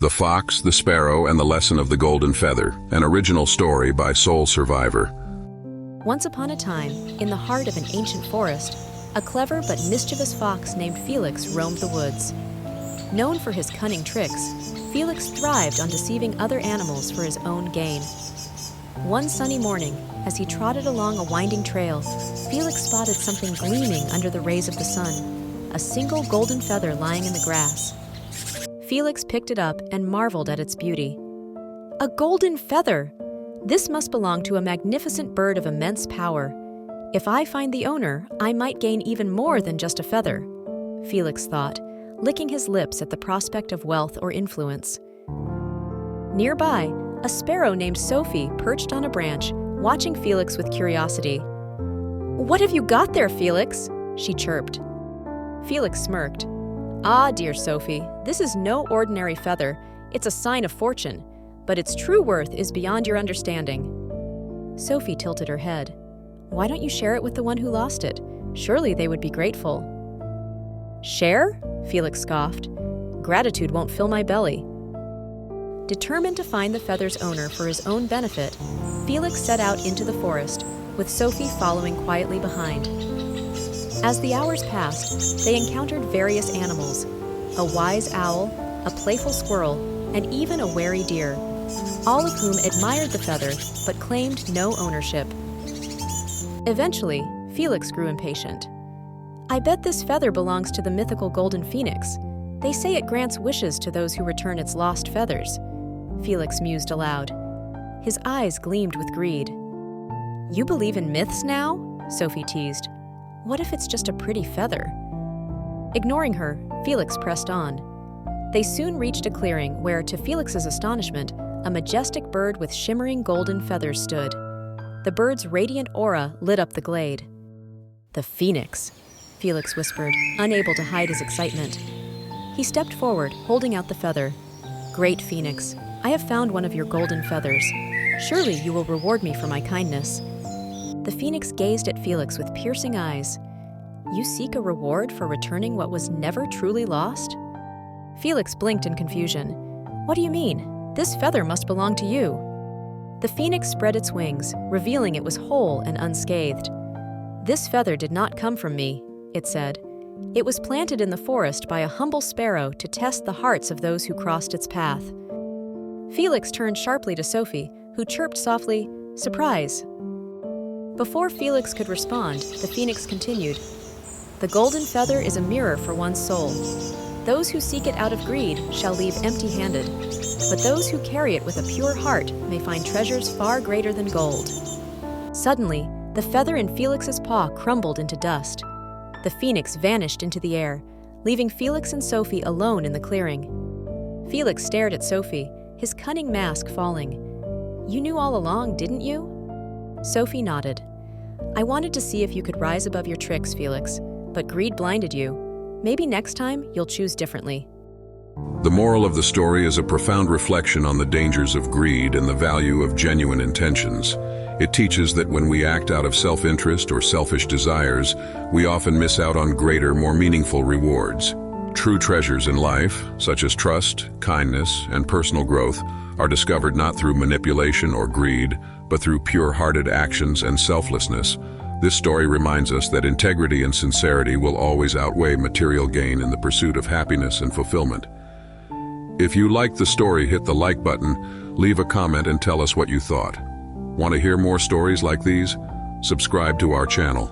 The Fox, the Sparrow, and the Lesson of the Golden Feather, an original story by Soul Survivor. Once upon a time, in the heart of an ancient forest, a clever but mischievous fox named Felix roamed the woods. Known for his cunning tricks, Felix thrived on deceiving other animals for his own gain. One sunny morning, as he trotted along a winding trail, Felix spotted something gleaming under the rays of the sun, a single golden feather lying in the grass. Felix picked it up and marveled at its beauty. A golden feather! This must belong to a magnificent bird of immense power. If I find the owner, I might gain even more than just a feather, Felix thought, licking his lips at the prospect of wealth or influence. Nearby, a sparrow named Sophie perched on a branch, watching Felix with curiosity. "What have you got there, Felix?" she chirped. Felix smirked. "Ah, dear Sophie, this is no ordinary feather. It's a sign of fortune, but its true worth is beyond your understanding." Sophie tilted her head. "Why don't you share it with the one who lost it? Surely they would be grateful." "Share?" Felix scoffed. "Gratitude won't fill my belly." Determined to find the feather's owner for his own benefit, Felix set out into the forest, with Sophie following quietly behind. As the hours passed, they encountered various animals, a wise owl, a playful squirrel, and even a wary deer, all of whom admired the feather but claimed no ownership. Eventually, Felix grew impatient. "I bet this feather belongs to the mythical golden phoenix. They say it grants wishes to those who return its lost feathers," Felix mused aloud. His eyes gleamed with greed. "You believe in myths now?" Sophie teased. "What if it's just a pretty feather?" Ignoring her, Felix pressed on. They soon reached a clearing where, to Felix's astonishment, a majestic bird with shimmering golden feathers stood. The bird's radiant aura lit up the glade. "The phoenix," Felix whispered, unable to hide his excitement. He stepped forward, holding out the feather. "Great Phoenix, I have found one of your golden feathers. Surely you will reward me for my kindness." The phoenix gazed at Felix with piercing eyes. "You seek a reward for returning what was never truly lost?" Felix blinked in confusion. "What do you mean? This feather must belong to you." The phoenix spread its wings, revealing it was whole and unscathed. "This feather did not come from me," it said. "It was planted in the forest by a humble sparrow to test the hearts of those who crossed its path." Felix turned sharply to Sophie, who chirped softly, "Surprise!" Before Felix could respond, the phoenix continued, "The golden feather is a mirror for one's soul. Those who seek it out of greed shall leave empty-handed, but those who carry it with a pure heart may find treasures far greater than gold." Suddenly, the feather in Felix's paw crumbled into dust. The phoenix vanished into the air, leaving Felix and Sophie alone in the clearing. Felix stared at Sophie, his cunning mask falling. "You knew all along, didn't you?" Sophie nodded. "I wanted to see if you could rise above your tricks, Felix, but greed blinded you. Maybe next time you'll choose differently." The moral of the story is a profound reflection on the dangers of greed and the value of genuine intentions. It teaches that when we act out of self-interest or selfish desires, we often miss out on greater, more meaningful rewards. True treasures in life, such as trust, kindness, and personal growth, are discovered not through manipulation or greed, but through pure-hearted actions and selflessness. This story reminds us that integrity and sincerity will always outweigh material gain in the pursuit of happiness and fulfillment. If you liked the story, hit the like button, leave a comment, and tell us what you thought. Want to hear more stories like these? Subscribe to our channel.